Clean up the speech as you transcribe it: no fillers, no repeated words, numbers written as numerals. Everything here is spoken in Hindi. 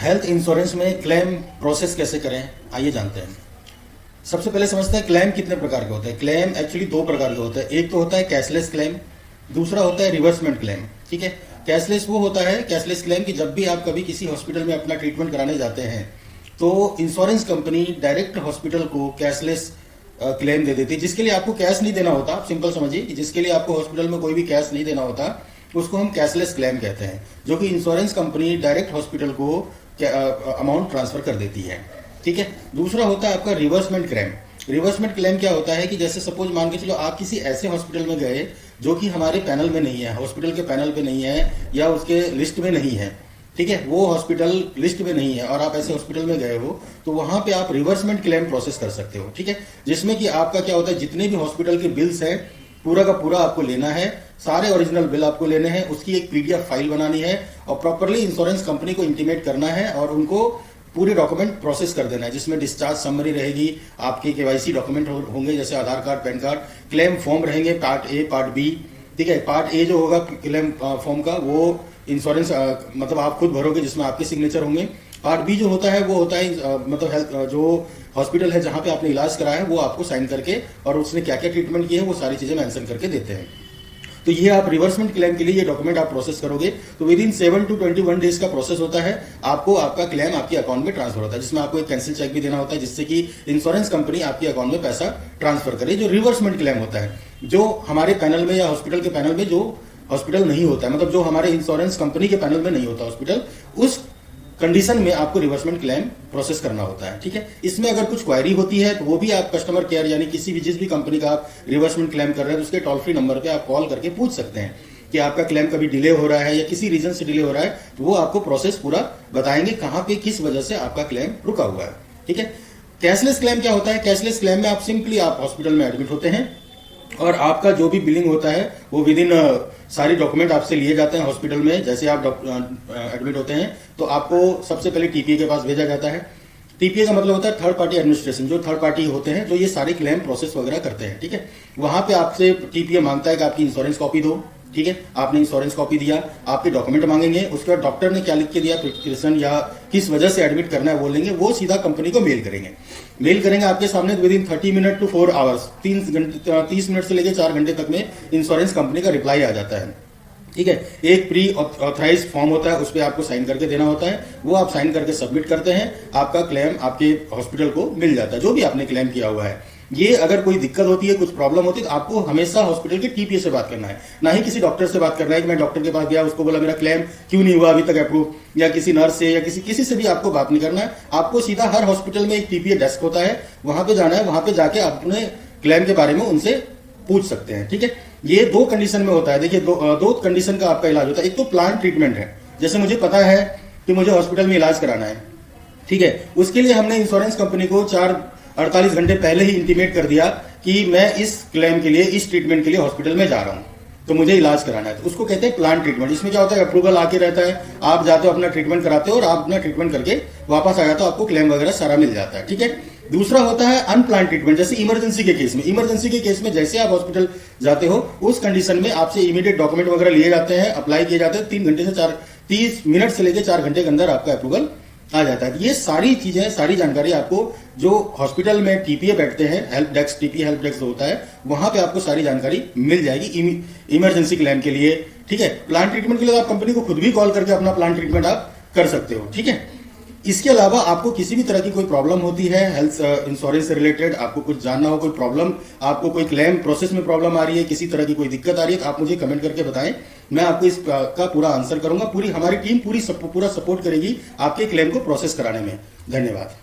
हेल्थ इंश्योरेंस में क्लेम प्रोसेस कैसे करें, आइए जानते हैं। सबसे पहले समझते हैं क्लेम कितने प्रकार के होते हैं। क्लेम एक्चुअली दो प्रकार के होते हैं। एक तो होता है कैशलेस क्लेम, दूसरा होता है रिवर्समेंट क्लेम। ठीक है, कैशलेस वो होता है कैशलेस क्लेम कि जब भी आप कभी किसी हॉस्पिटल में अपना ट्रीटमेंट कराने जाते हैं तो इंश्योरेंस कंपनी डायरेक्ट हॉस्पिटल को कैशलेस क्लेम दे देती है, जिसके लिए आपको कैश नहीं देना होता। आप सिंपल समझिए कि जिसके लिए आपको हॉस्पिटल में कोई भी कैश नहीं देना होता उसको हम कैशलेस क्लेम कहते हैं, जो कि इंश्योरेंस कंपनी डायरेक्ट हॉस्पिटल को अमाउंट ट्रांसफर कर देती है। ठीक है, दूसरा होता है आपका रिवर्समेंट क्लेम। रिवर्समेंट क्लेम क्या होता है कि जैसे सपोज मान के चलो आप किसी ऐसे हॉस्पिटल में गए जो कि हमारे पैनल में नहीं है, हॉस्पिटल के पैनल पे नहीं है या उसके लिस्ट में नहीं है। ठीक है, वो हॉस्पिटल लिस्ट में नहीं है और आप ऐसे हॉस्पिटल में गए हो तो वहां पे आप रिवर्समेंट क्लेम प्रोसेस कर सकते हो। ठीक है, जिसमें कि आपका क्या होता है, जितने भी हॉस्पिटल के बिल्स हैं पूरा का पूरा आपको लेना है, सारे ओरिजिनल बिल आपको लेने हैं, उसकी एक पीडीएफ फाइल बनानी है और प्रॉपरली इंश्योरेंस कंपनी को इंटीमेट करना है और उनको पूरे डॉक्यूमेंट प्रोसेस कर देना है, जिसमें डिस्चार्ज समरी रहेगी, आपके केवाईसी डॉक्यूमेंट होंगे जैसे Aadhaar card, PAN card, claim form रहेंगे पार्ट ए पार्ट बी। ठीक है, पार्ट ए जो होगा क्लेम फॉर्म का वो इंश्योरेंस मतलब आप खुद भरोगे जिसमें आपके सिग्नेचर होंगे। पार्ट बी जो होता है वो होता है मतलब हेल्थ जो हॉस्पिटल है जहां पे आपने इलाज कराया है वो आपको साइन करके और उसने क्या क्या ट्रीटमेंट किए हैं वो सारी चीजें मेंशन करके देते हैं। तो ये आप रिवर्समेंट क्लेम के लिए ये डॉक्यूमेंट आप प्रोसेस करोगे तो विद इन 7 to 21 डेज का प्रोसेस होता है। आपको आपका क्लेम आपके अकाउंट में ट्रांसफर होता है, जिसमें आपको एक कैंसिल चेक भी देना होता है जिससे कि इंश्योरेंस कंपनी आपके अकाउंट में पैसा ट्रांसफर करे। जो रिवर्समेंट क्लेम होता है, जो हमारे पैनल में या हॉस्पिटल के पैनल में जो हॉस्पिटल नहीं होता है, मतलब जो हमारे इंश्योरेंस कंपनी के पैनल में नहीं होता हॉस्पिटल, उस कंडीशन में आपको रिवर्समेंट क्लेम प्रोसेस करना होता है। ठीक है, इसमें अगर कुछ क्वेरी होती है तो वो भी आप कस्टमर केयर यानी किसी भी जिस भी कंपनी का आप रिवर्समेंट क्लेम कर रहे हैं उसके टोल फ्री नंबर पे आप कॉल करके पूछ सकते हैं कि आपका क्लेम कभी डिले हो रहा है या किसी रीजन से डिले हो रहा है, तो वो आपको प्रोसेस पूरा बताएंगे कहां पे किस वजह से आपका क्लेम रुका हुआ है। ठीक है, कैशलेस क्लेम क्या होता है। कैशलेस क्लेम में आप सिंपली आप हॉस्पिटल में एडमिट होते हैं और आपका जो भी बिलिंग होता है वो विद इन सारी डॉक्यूमेंट आपसे लिए जाते हैं हॉस्पिटल में। जैसे आप एडमिट होते हैं तो आपको सबसे पहले टीपीए के पास भेजा जाता है। टीपीए का मतलब होता है थर्ड पार्टी एडमिनिस्ट्रेशन, जो थर्ड पार्टी होते हैं जो ये सारे क्लेम प्रोसेस वगैरह करते हैं। ठीक है, वहां पे आपसे टीपीए मांगता है कि आपकी इंश्योरेंस कॉपी दो। ठीक है, आपने इंश्योरेंस कॉपी दिया, आपके डॉक्यूमेंट मांगेंगे, उसके बाद डॉक्टर ने क्या लिख के दिया, प्रिस्क्रिप्शन या किस वजह से एडमिट करना है वो लेंगे, वो सीधा कंपनी को मेल करेंगे आपके सामने with in 30 minute to 4 hours, 30 minute से लेकर 4 घंटे तक में इंश्योरेंस कंपनी का रिप्लाई आ जाता है। ठीक है, एक प्री ऑथराइज फॉर्म होता है, उस पर आपको साइन करके देना होता है, वो आप साइन करके सबमिट करते हैं, आपका क्लेम आपके हॉस्पिटल को मिल जाता है जो भी आपने क्लेम किया हुआ है। ये अगर कोई दिक्कत होती है, कुछ प्रॉब्लम होती है तो आपको हमेशा हॉस्पिटल के टीपीए से बात करना है, ना ही किसी डॉक्टर से बात करना है कि मैं डॉक्टर के पास गया उसको बोला मेरा क्लेम क्यों नहीं हुआ अभी तक अप्रूव, या किसी नर्स से या किसी से भी आपको बात नहीं करना है। आपको सीधा हर हॉस्पिटल में एक टीपीए डेस्क होता है, वहां पे जाना है, वहां पे जाके अपने क्लेम के बारे में उनसे पूछ सकते हैं। ठीक है, ये दो कंडीशन में होता है। देखिए दो कंडीशन का आपका इलाज होता है। एक तो प्लान ट्रीटमेंट है, जैसे मुझे पता है कि मुझे हॉस्पिटल में इलाज कराना है, ठीक है, उसके लिए हमने इंश्योरेंस कंपनी को 48 घंटे पहले ही इंटीमेट कर दिया कि मैं इस क्लेम के लिए, इस ट्रीटमेंट के लिए हॉस्पिटल में जा रहा हूं, तो मुझे इलाज कराना है। तो उसको कहते हैं प्लान ट्रीटमेंट। इसमें क्या होता है, अप्रूवल आके रहता है, आप जाते हो अपना ट्रीटमेंट कराते हो और आप अपना ट्रीटमेंट करके वापस आ जाते हो, आपको क्लेम वगैरह सारा मिल जाता है। ठीक है, दूसरा होता है अनप्लान ट्रीटमेंट, जैसे इमरजेंसी के केस में। इमरजेंसी के केस में जैसे आप हॉस्पिटल जाते हो उस कंडीशन में आपसे इमीडिएट डॉक्यूमेंट वगैरह लिए जाते हैं, अप्लाई किए जाते हैं, 30 मिनट से लेकर 4 घंटे के अंदर आपका अप्रूवल आ जाता है। ये सारी चीजें, सारी जानकारी आपको जो हॉस्पिटल में टीपीए बैठते हैं, help desk, TPA help desk होता है, वहां पे आपको सारी जानकारी मिल जाएगी इमरजेंसी क्लेम के लिए। ठीक है, प्लान ट्रीटमेंट के लिए आप कंपनी को खुद भी कॉल करके अपना प्लान ट्रीटमेंट आप कर सकते हो। ठीक है, इसके अलावा आपको किसी भी तरह की कोई प्रॉब्लम होती है हेल्थ इंश्योरेंस से रिलेटेड, आपको कुछ जानना हो, कोई प्रॉब्लम, आपको कोई क्लेम प्रोसेस में प्रॉब्लम आ रही है, किसी तरह की कोई दिक्कत आ रही है, तो आप मुझे कमेंट करके बताएं, मैं आपको इसका पूरा आंसर करूंगा। पूरी हमारी टीम पूरा सपोर्ट करेगी आपके क्लेम को प्रोसेस कराने में। धन्यवाद।